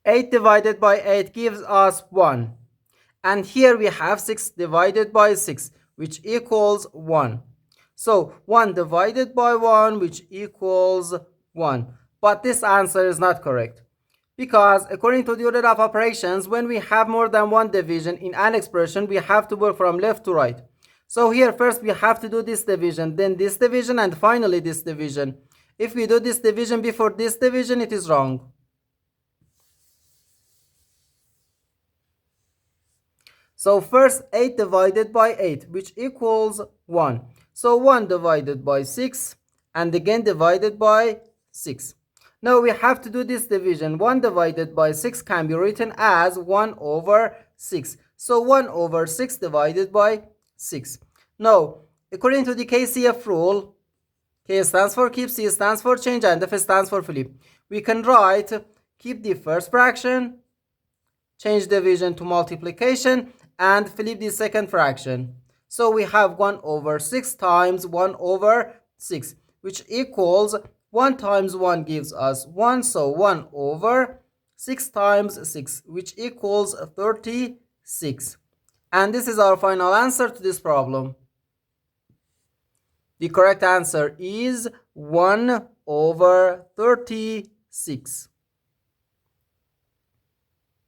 8 divided by 8 gives us 1. And here we have 6 divided by 6, which equals 1. So 1 divided by 1, which equals 1. But this answer is not correct. Because according to the order of operations, when we have more than one division in an expression, we have to work from left to right. So here first we have to do this division, then this division, and finally this division. If we do this division before this division, it is wrong. So first 8 divided by 8, which equals 1. So 1 divided by 6 and again divided by 6. Now we have to do this division. 1 divided by 6 can be written as 1 over 6. So 1 over 6 divided by 6. Now, according to the KCF rule, K stands for keep, C stands for change, and F stands for flip. We can write keep the first fraction, change division to multiplication, and flip the second fraction. So we have 1 over 6 times 1 over 6, which equals 1 times 1 gives us 1. So 1 over 6 times 6, which equals 36. And this is our final answer to this problem. The correct answer is 1 over 36.